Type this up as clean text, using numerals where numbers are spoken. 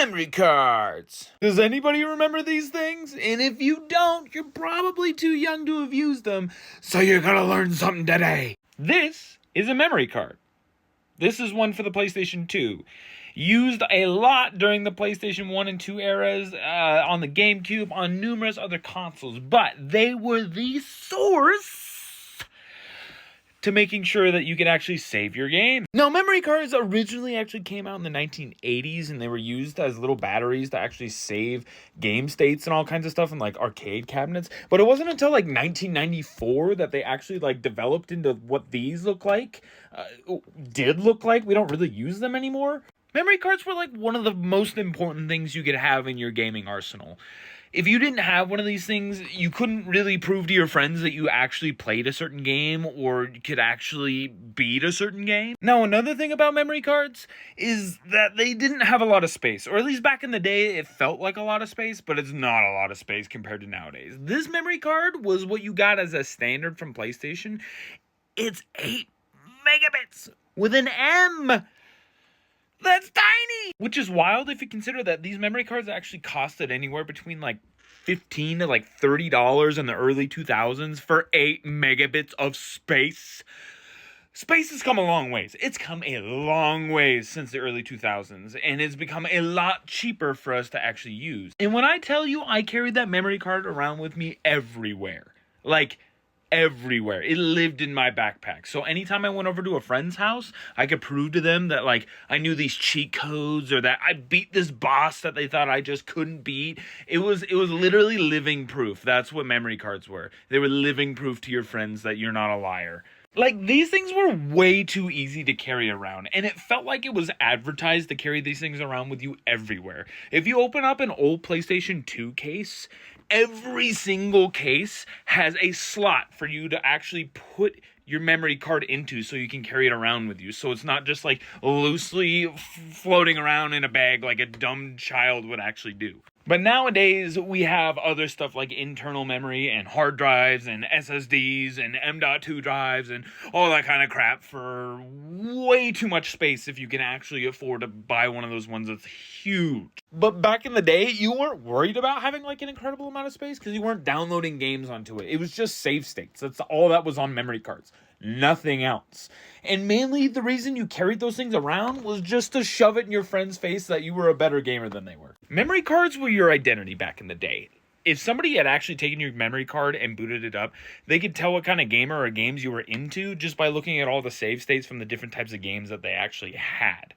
Memory cards. Does anybody remember these things? And if you don't, you're probably too young to have used them, so you're gonna learn something today. This is a memory card. This is one for the PlayStation 2. Used a lot during the PlayStation 1 and 2 eras, on the GameCube, on numerous other consoles, but they were the source to making sure that you could actually save your game. Now, memory cards originally actually came out in the 1980s, and they were used as little batteries to actually save game states and all kinds of stuff in like arcade cabinets. But it wasn't until like 1994 that they actually like developed into what these look like, did look like. We don't really use them anymore. Memory cards were like one of the most important things you could have in your gaming arsenal. If you didn't have one of these things, you couldn't really prove to your friends that you actually played a certain game or could actually beat a certain game. Now, another thing about memory cards is that they didn't have a lot of space, or at least back in the day, it felt like a lot of space, but it's not a lot of space compared to nowadays. This memory card was what you got as a standard from PlayStation. It's 8 megabits with an M. That's tiny! Which is wild if you consider that these memory cards actually costed anywhere between like $15 to like $30 in the early 2000s for 8 megabits of space. Space has come a long ways. It's come a long ways since the early 2000s, and it's become a lot cheaper for us to actually use. And when I tell you I carried that memory card around with me everywhere, like everywhere. It lived in my backpack. So anytime I went over to a friend's house, I could prove to them that like I knew these cheat codes or that I beat this boss that they thought I just couldn't beat. It was literally living proof. That's what memory cards were. They were living proof to your friends that you're not a liar. Like, these things were way too easy to carry around, and it felt like it was advertised to carry these things around with you everywhere. If you open up an old PlayStation 2 case, every single case has a slot for you to actually put your memory card into so you can carry it around with you. So it's not just like loosely floating around in a bag like a dumb child would actually do. But nowadays, we have other stuff like internal memory and hard drives and SSDs and M.2 drives and all that kind of crap for way too much space if you can actually afford to buy one of those ones that's huge. But back in the day, you weren't worried about having like an incredible amount of space because you weren't downloading games onto it. It was just save states. That's all that was on memory cards. Nothing else. And mainly the reason you carried those things around was just to shove it in your friend's face that you were a better gamer than they were. Memory cards were your identity back in the day. If somebody had actually taken your memory card and booted it up, they could tell what kind of gamer or games you were into just by looking at all the save states from the different types of games that they actually had.